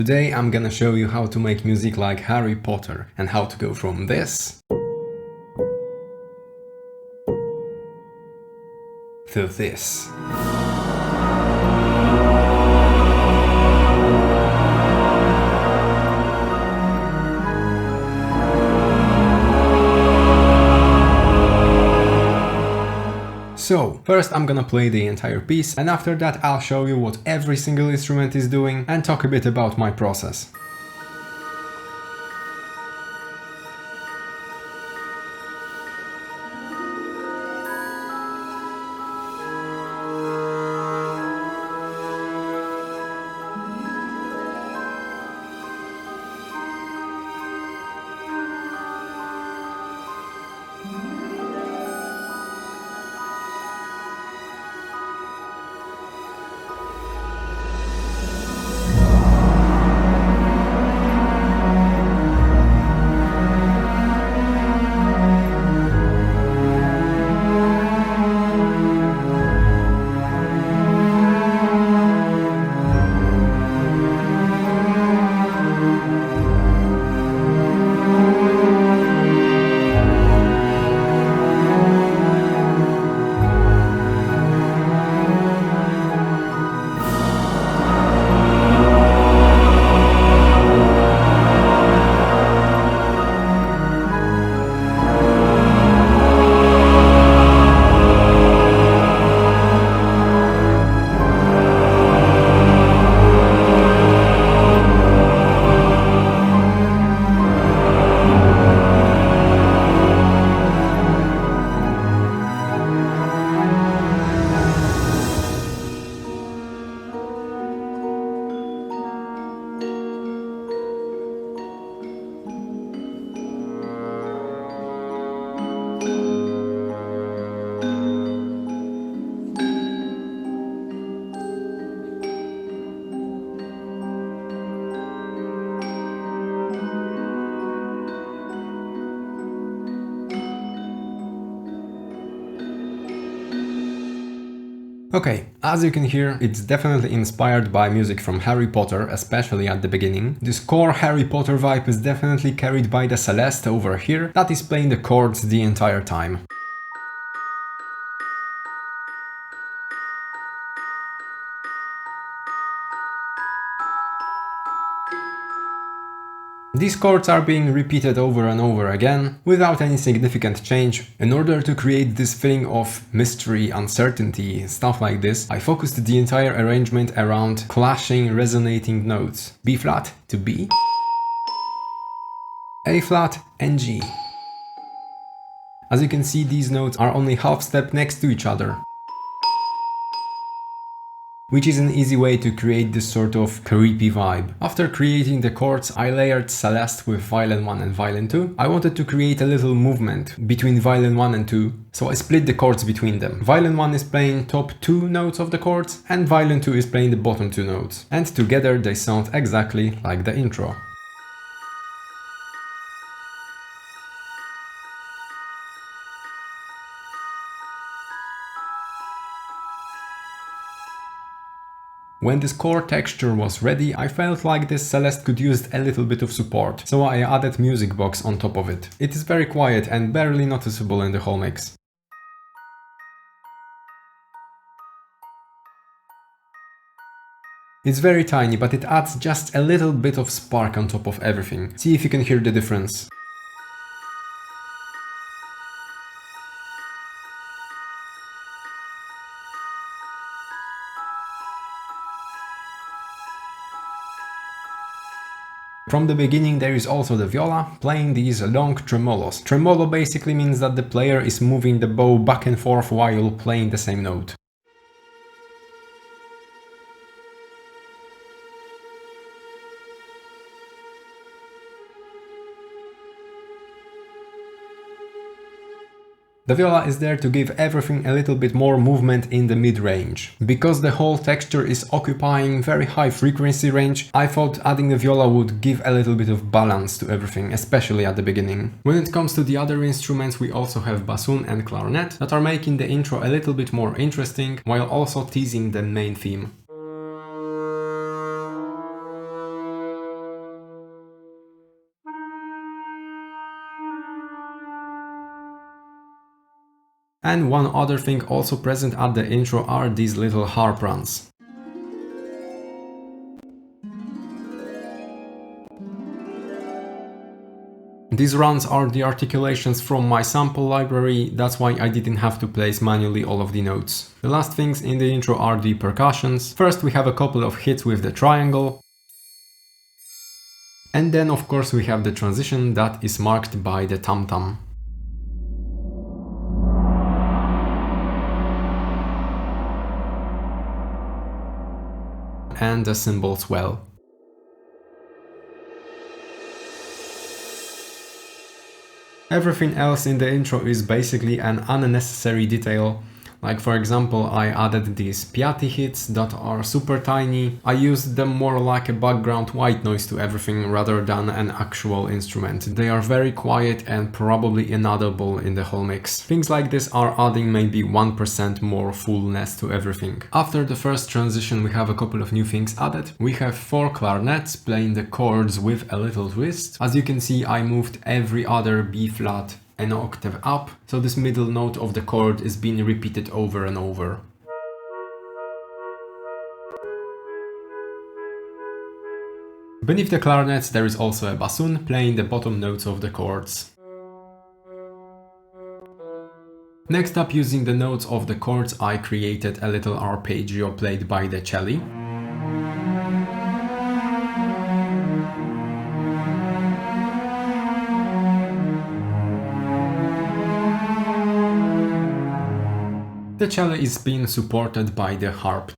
Today I'm gonna show you how to make music like Harry Potter and how to go from this to this. So, first I'm gonna play the entire piece, and after that I'll show you what every single instrument is doing and talk a bit about my process. Okay, as you can hear, it's definitely inspired by music from Harry Potter, especially at the beginning. This core Harry Potter vibe is definitely carried by the Celeste over here, that is playing the chords the entire time. These chords are being repeated over and over again, without any significant change. In order to create this feeling of mystery, uncertainty, stuff like this, I focused the entire arrangement around clashing, resonating notes. B flat to B, A flat and G. As you can see, these notes are only half step next to each other, which is an easy way to create this sort of creepy vibe. After creating the chords, I layered Celeste with violin 1 and violin 2. I wanted to create a little movement between violin 1 and 2, so I split the chords between them. Violin 1 is playing top 2 notes of the chords, and violin 2 is playing the bottom 2 notes. And together they sound exactly like the intro. When this core texture was ready, I felt like this Celeste could use a little bit of support, so I added music box on top of it. It is very quiet and barely noticeable in the whole mix. It's very tiny, but it adds just a little bit of spark on top of everything. See if you can hear the difference. From the beginning there is also the viola, playing these long tremolos. Tremolo basically means that the player is moving the bow back and forth while playing the same note. The viola is there to give everything a little bit more movement in the mid-range. Because the whole texture is occupying very high frequency range, I thought adding the viola would give a little bit of balance to everything, especially at the beginning. When it comes to the other instruments, we also have bassoon and clarinet that are making the intro a little bit more interesting, while also teasing the main theme. And one other thing also present at the intro are these little harp runs. These runs are the articulations from my sample library, that's why I didn't have to place manually all of the notes. The last things in the intro are the percussions. First we have a couple of hits with the triangle. And then of course we have the transition that is marked by the tam-tam. And the cymbal swell. Everything else in the intro is basically an unnecessary detail. Like for example, I added these piatti hits that are super tiny. I used them more like a background white noise to everything rather than an actual instrument. They are very quiet and probably inaudible in the whole mix. Things like this are adding maybe 1% more fullness to everything. After the first transition we have a couple of new things added. We have 4 clarinets playing the chords with a little twist. As you can see, I moved every other B flat an octave up, so this middle note of the chord is being repeated over and over. Beneath the clarinets there is also a bassoon playing the bottom notes of the chords. Next up, using the notes of the chords, I created a little arpeggio played by the cello. The cello is being supported by the harp.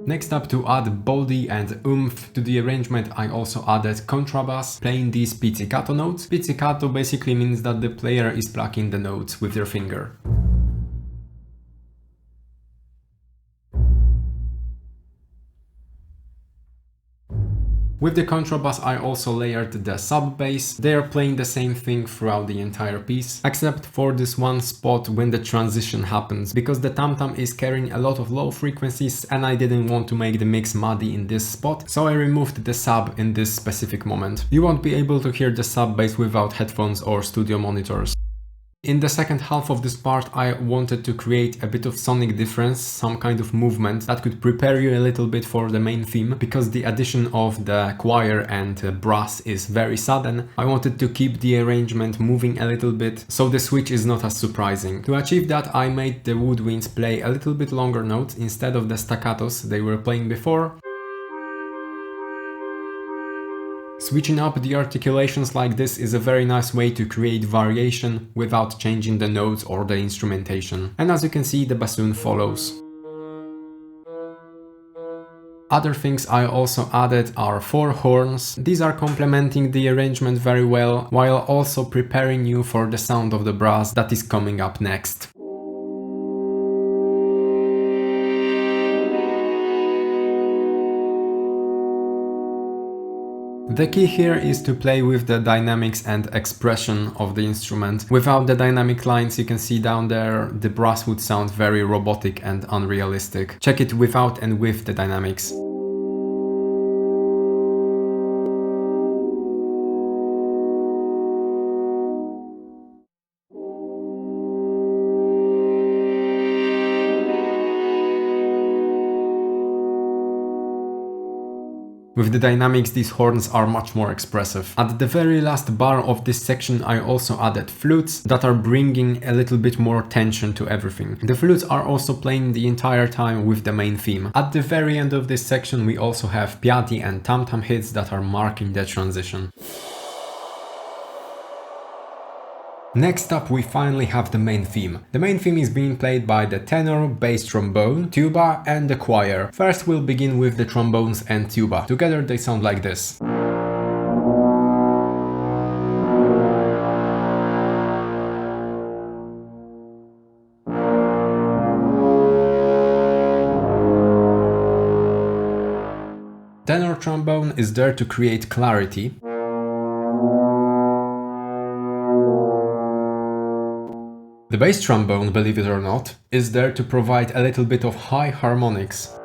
Next up, to add body and oomph to the arrangement, I also added contrabass playing these pizzicato notes. Pizzicato basically means that the player is plucking the notes with their finger. With the contrabass I also layered the sub-bass. They are playing the same thing throughout the entire piece, except for this one spot when the transition happens, because the tam-tam is carrying a lot of low frequencies and I didn't want to make the mix muddy in this spot, so I removed the sub in this specific moment. You won't be able to hear the sub-bass without headphones or studio monitors. In the second half of this part I wanted to create a bit of sonic difference, some kind of movement that could prepare you a little bit for the main theme, because the addition of the choir and brass is very sudden. I wanted to keep the arrangement moving a little bit, so the switch is not as surprising. To achieve that I made the woodwinds play a little bit longer notes instead of the staccatos they were playing before. Switching up the articulations like this is a very nice way to create variation without changing the notes or the instrumentation. And as you can see, the bassoon follows. Other things I also added are 4 horns. These are complementing the arrangement very well, while also preparing you for the sound of the brass that is coming up next. The key here is to play with the dynamics and expression of the instrument. Without the dynamic lines you can see down there, the brass would sound very robotic and unrealistic. Check it without and with the dynamics. With the dynamics, these horns are much more expressive. At the very last bar of this section I also added flutes that are bringing a little bit more tension to everything. The flutes are also playing the entire time with the main theme. At the very end of this section we also have piatti and tam-tam hits that are marking the transition. Next up we finally have the main theme. The main theme is being played by the tenor, bass trombone, tuba and the choir. First we'll begin with the trombones and tuba. Together they sound like this. Tenor trombone is there to create clarity. The bass trombone, believe it or not, is there to provide a little bit of high harmonics.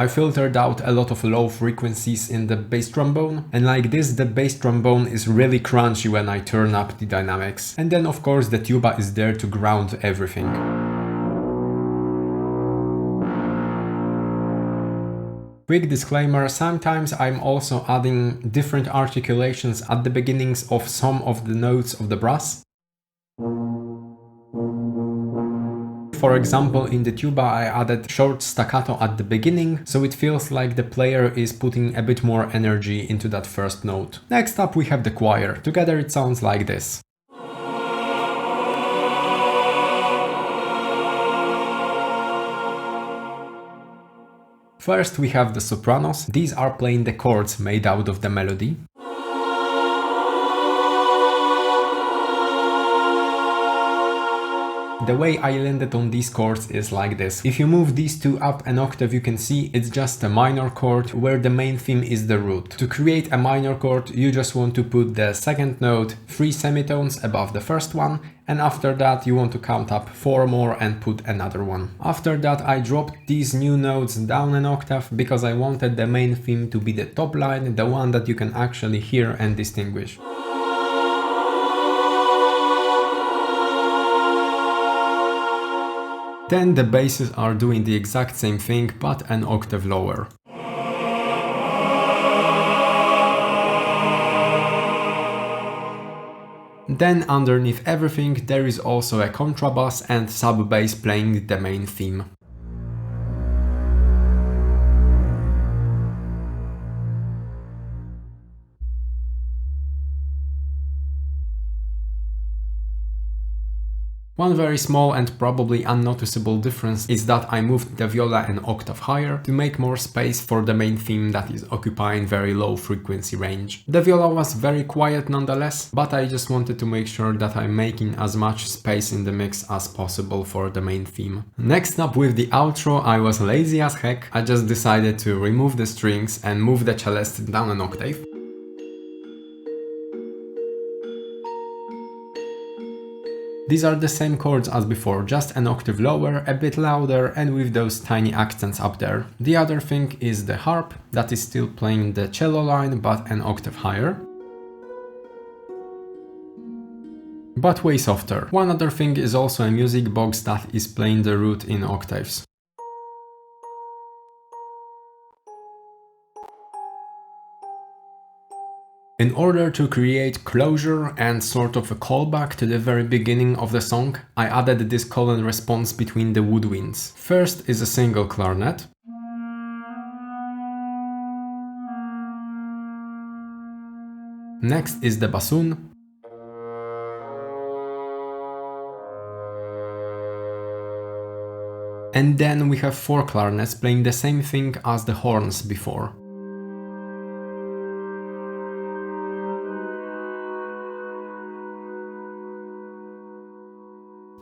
I filtered out a lot of low frequencies in the bass trombone, and like this the bass trombone is really crunchy when I turn up the dynamics. And then of course the tuba is there to ground everything. Quick disclaimer, sometimes I'm also adding different articulations at the beginnings of some of the notes of the brass. For example, in the tuba I added short staccato at the beginning, so it feels like the player is putting a bit more energy into that first note. Next up we have the choir. Together it sounds like this. First we have the sopranos. These are playing the chords made out of the melody. The way I landed on these chords is like this. If you move these two up an octave, you can see it's just a minor chord where the main theme is the root. To create a minor chord, you just want to put the second note 3 semitones above the first one, and after that you want to count up 4 more and put another one. After that I dropped these new notes down an octave because I wanted the main theme to be the top line, the one that you can actually hear and distinguish. Then the basses are doing the exact same thing, but an octave lower. Then underneath everything there is also a contrabass and sub-bass playing the main theme. One very small and probably unnoticeable difference is that I moved the viola an octave higher to make more space for the main theme that is occupying very low frequency range. The viola was very quiet nonetheless, but I just wanted to make sure that I'm making as much space in the mix as possible for the main theme. Next up with the outro, I was lazy as heck. I just decided to remove the strings and move the cellist down an octave. These are the same chords as before, just an octave lower, a bit louder, and with those tiny accents up there. The other thing is the harp, that is still playing the cello line, but an octave higher. But way softer. One other thing is also a music box that is playing the root in octaves. In order to create closure and sort of a callback to the very beginning of the song, I added this call and response between the woodwinds. First is a single clarinet. Next is the bassoon. And then we have 4 clarinets playing the same thing as the horns before.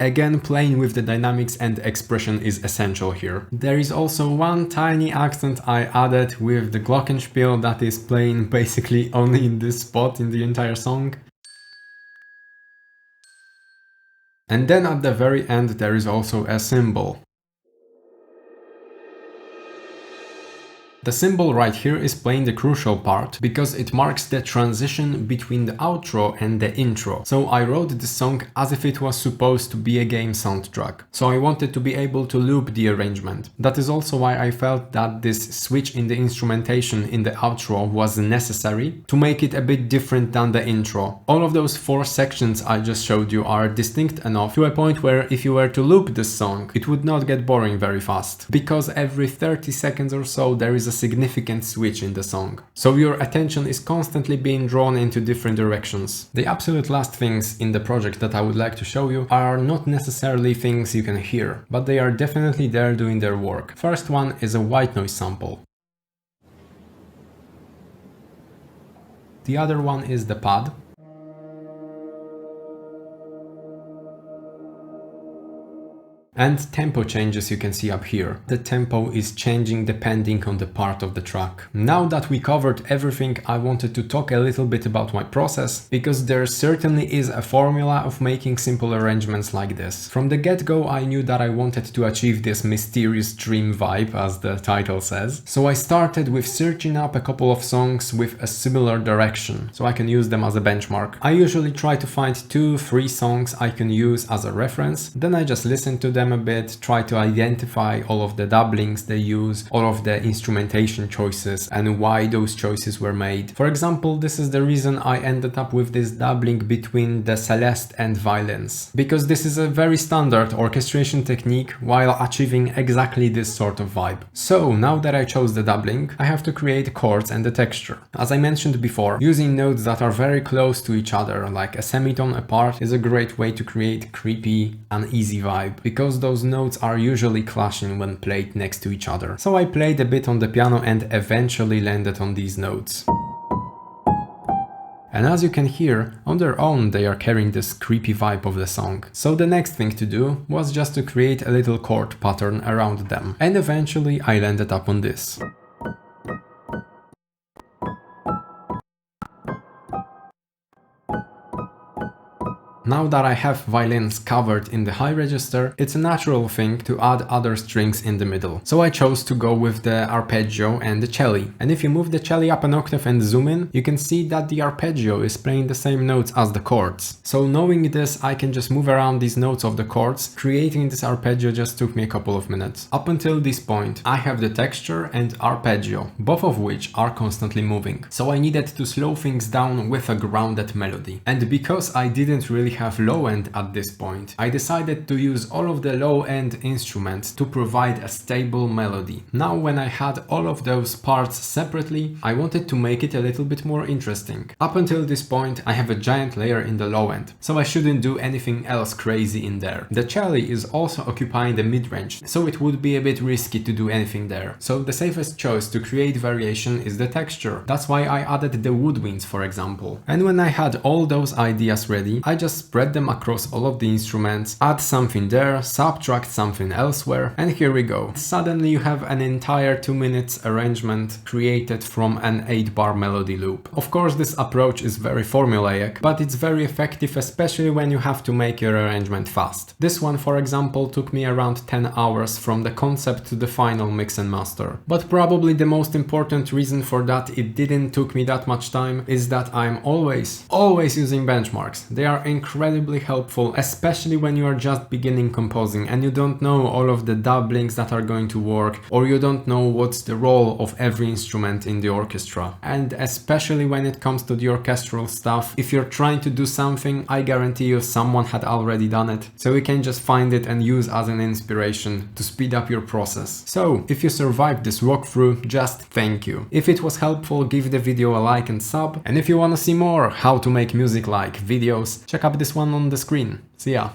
Again, playing with the dynamics and expression is essential here. There is also one tiny accent I added with the glockenspiel that is playing basically only in this spot in the entire song. And then at the very end there is also a cymbal. The cymbal right here is playing the crucial part because it marks the transition between the outro and the intro. So I wrote this song as if it was supposed to be a game soundtrack. So I wanted to be able to loop the arrangement. That is also why I felt that this switch in the instrumentation in the outro was necessary to make it a bit different than the intro. All of those 4 sections I just showed you are distinct enough to a point where if you were to loop this song, it would not get boring very fast. Because every 30 seconds or so there is a significant switch in the song. So your attention is constantly being drawn into different directions. The absolute last things in the project that I would like to show you are not necessarily things you can hear, but they are definitely there doing their work. First one is a white noise sample. The other one is the pad. And tempo changes you can see up here. The tempo is changing depending on the part of the track. Now that we covered everything, I wanted to talk a little bit about my process, because there certainly is a formula of making simple arrangements like this. From the get-go, I knew that I wanted to achieve this mysterious dream vibe, as the title says. So I started with searching up a couple of songs with a similar direction, so I can use them as a benchmark. I usually try to find 2-3 songs I can use as a reference, then I just listen to them a bit, try to identify all of the doublings they use, all of the instrumentation choices and why those choices were made. For example, this is the reason I ended up with this doubling between the celeste and violins, because this is a very standard orchestration technique while achieving exactly this sort of vibe. So now that I chose the doubling, I have to create chords and the texture. As I mentioned before, using notes that are very close to each other, like a semitone apart, is a great way to create creepy, uneasy vibe, because those notes are usually clashing when played next to each other. So I played a bit on the piano and eventually landed on these notes. And as you can hear, on their own they are carrying this creepy vibe of the song. So the next thing to do was just to create a little chord pattern around them. And eventually I landed up on this. Now that I have violins covered in the high register, it's a natural thing to add other strings in the middle. So I chose to go with the arpeggio and the cello. And if you move the cello up an octave and zoom in, you can see that the arpeggio is playing the same notes as the chords. So knowing this, I can just move around these notes of the chords. Creating this arpeggio just took me a couple of minutes. Up until this point, I have the texture and arpeggio, both of which are constantly moving. So I needed to slow things down with a grounded melody. And because I didn't really have low end at this point, I decided to use all of the low end instruments to provide a stable melody. Now when I had all of those parts separately, I wanted to make it a little bit more interesting. Up until this point, I have a giant layer in the low end, so I shouldn't do anything else crazy in there. The cello is also occupying the mid-range, so it would be a bit risky to do anything there. So the safest choice to create variation is the texture. That's why I added the woodwinds, for example. And when I had all those ideas ready, I just spread them across all of the instruments, add something there, subtract something elsewhere, and here we go. Suddenly you have an entire 2 minutes arrangement created from an 8-bar melody loop. Of course, this approach is very formulaic, but it's very effective, especially when you have to make your arrangement fast. This one, for example, took me around 10 hours from the concept to the final mix and master. But probably the most important reason for that it didn't took me that much time is that I'm always using benchmarks. They are incredibly helpful, especially when you are just beginning composing and you don't know all of the doublings that are going to work, or you don't know what's the role of every instrument in the orchestra. And especially when it comes to the orchestral stuff, if you're trying to do something, I guarantee you someone had already done it, so you can just find it and use as an inspiration to speed up your process. So if you survived this walkthrough, just thank you. If it was helpful, give the video a like and sub, and if you want to see more how to make music like videos, check out this one on the screen. See ya!